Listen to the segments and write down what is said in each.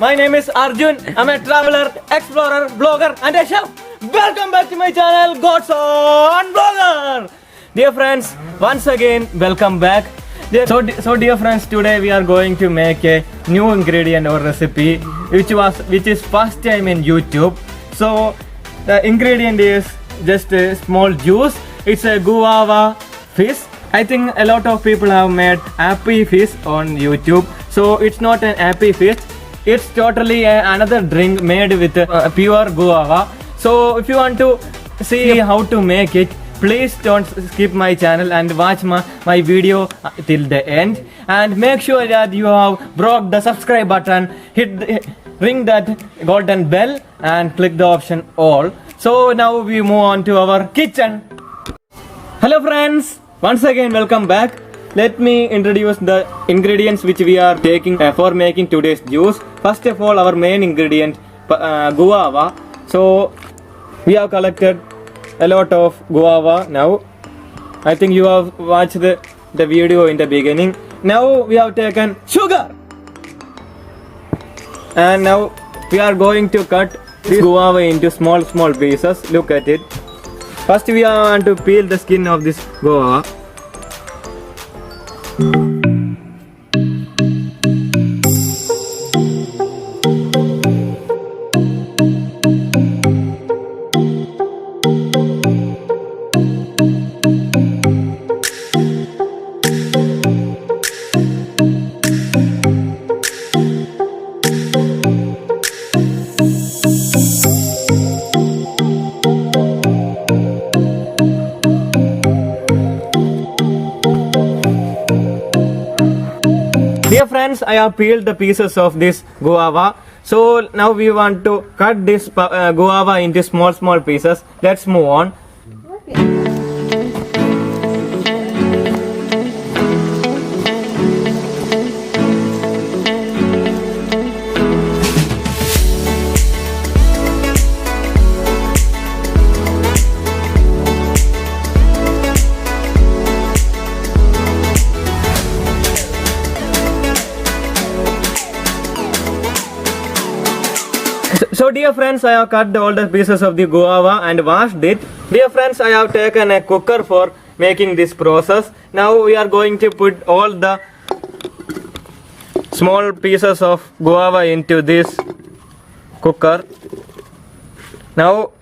My name is Arjun. I'm a traveler, explorer, blogger, and a chef. Welcome back to my channel, God's on Blogger. Dear friends, once again, welcome back. So dear friends, today we are going to make a new ingredient or recipe, which is first time in YouTube. So the ingredient is just a small juice. It's a Guava Fizz. I think a lot of people have made Happy Fizz on YouTube. So it's not an Happy Fizz. It's totally another drink made with pure guava. So if you want to see how to make it, please don't skip my channel and watch my video till the end. And make sure that you have broke the subscribe button, ring that golden bell and click the option all. So now we move on to our kitchen. Hello friends, once again welcome back. Let me introduce the ingredients which we are taking for making today's juice. First of all, our main ingredient guava. So we have collected a lot of guava now. I think you have watched the video in the beginning. Now we have taken sugar. And now we are going to cut this guava into small pieces. Look at it. First we want to peel the skin of this guava. Dear friends, I have peeled the pieces of this guava. So now we want to cut this guava into small pieces. Let's move on. So dear friends, I have cut all the pieces of the guava and washed it. Dear friends, I have taken a cooker for making this process. Now we are going to put all the small pieces of guava into this cooker. Now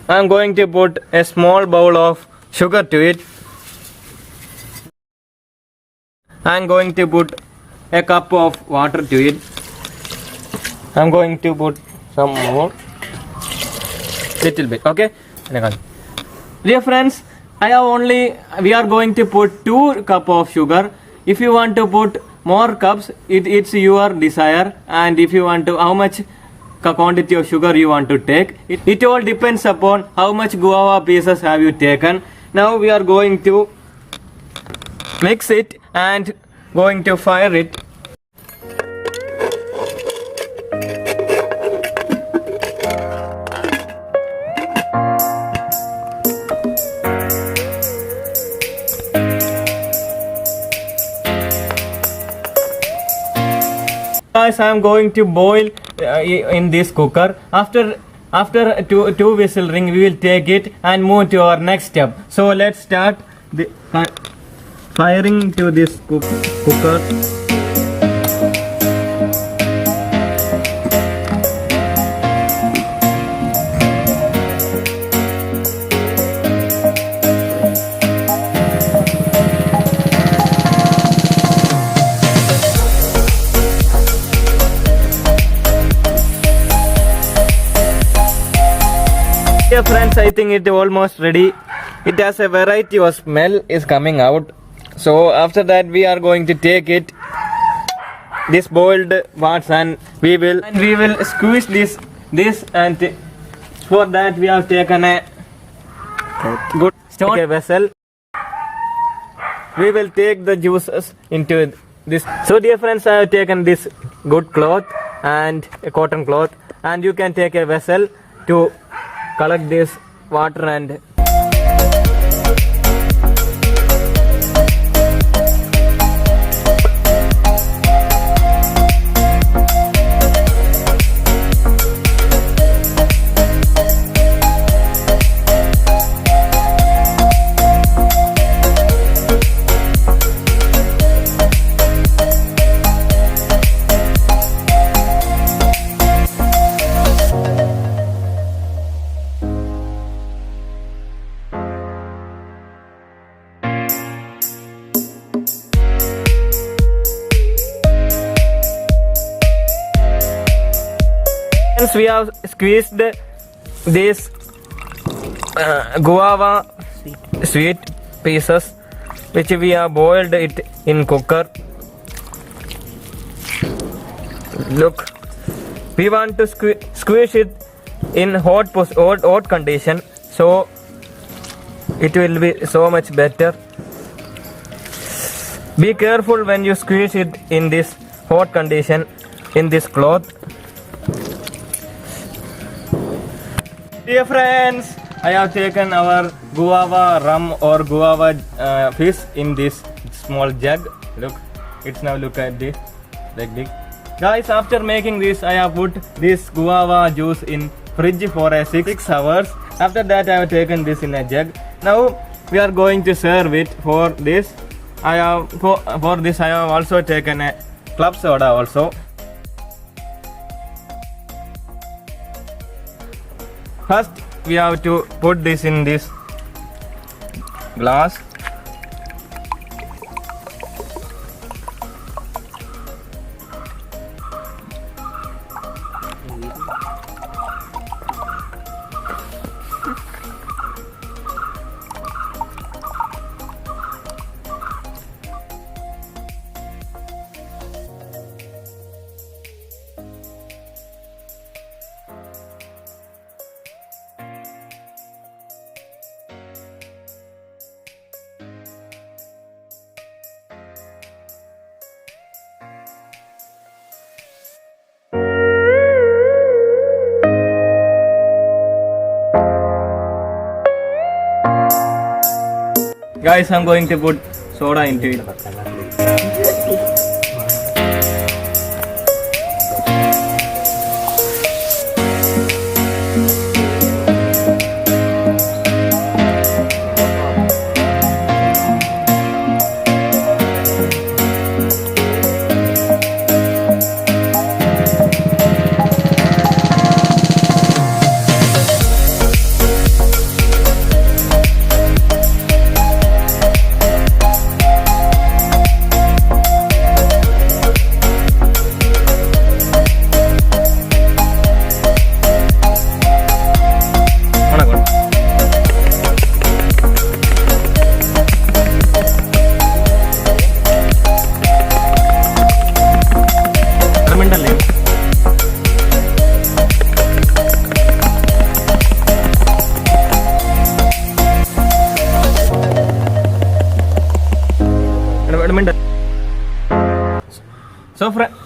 I am going to put a small bowl of sugar to it. I am going to put a cup of water to it. I'm going to put some more, little bit, okay? Dear friends, we are going to put 2 cups of sugar. If you want to put more cups, it's your desire. And if you want to, how much quantity of sugar you want to take, it all depends upon how much guava pieces have you taken. Now we are going to mix it and going to fire it. Guys, I am going to boil in this cooker. After two whistle ring, we will take it and move to our next step. So let's start the firing to this cooker. Dear friends, I think it is almost ready. It has a variety of smell is coming out. So after that we are going to take it, this boiled parts, and we will squeeze this and for that we have taken a good stone vessel. We will take the juices into this. So dear friends, I have taken this good cloth and a cotton cloth, and you can take a vessel to collect this water and First we have squeezed these guava sweet pieces which we have boiled it in cooker. Look, we want to squish it in hot condition, so it will be so much better. Be careful when you squeeze it in this hot condition in this cloth. Dear friends, I have taken our guava rum or guava fizz in this small jug. Look, it's now look at this, like this. Guys, after making this, I have put this guava juice in fridge for 6 hours. After that, I have taken this in a jug. Now we are going to serve it. For this, I have also taken a club soda also. First, we have to put this in this glass. Guys, I'm going to put soda into it.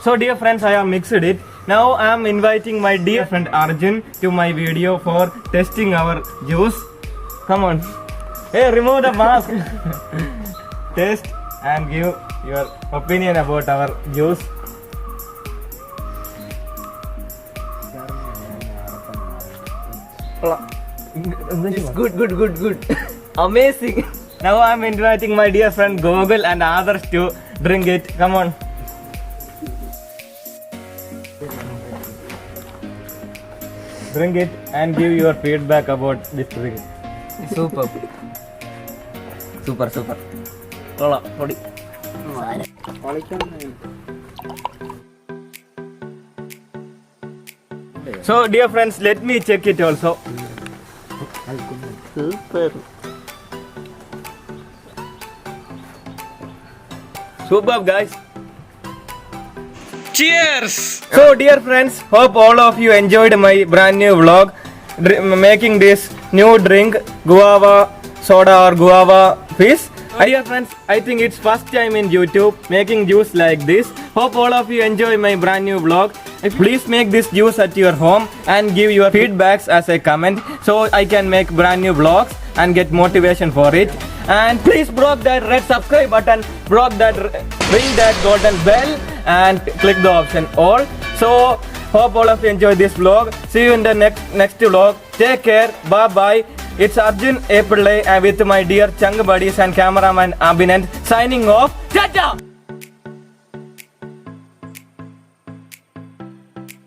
So dear friends, I have mixed it. Now I am inviting my dear friend Arjun to my video for testing our juice. Come on. Hey, remove the mask. Taste and give your opinion about our juice. It's good. Amazing. Now I am inviting my dear friend Gogol and others to drink it. Come on. Drink it and give your feedback about this drink. Super. So dear friends, let me check it also. Super. Superb, guys. Cheers! So dear friends, hope all of you enjoyed my brand new vlog making this new drink, guava soda or guava fizz. Dear friends, I think it's first time in YouTube making juice like this. Hope all of you enjoy my brand new vlog. Please make this juice at your home and give your feedbacks as a comment so I can make brand new vlogs and get motivation for it. And please block that red subscribe button, ring that golden bell and click the option all. So hope all of you enjoy this vlog. See you in the next vlog. Take care. Bye bye. It's Arjun April with my dear Chung buddies and cameraman Abhinand signing off. Tata!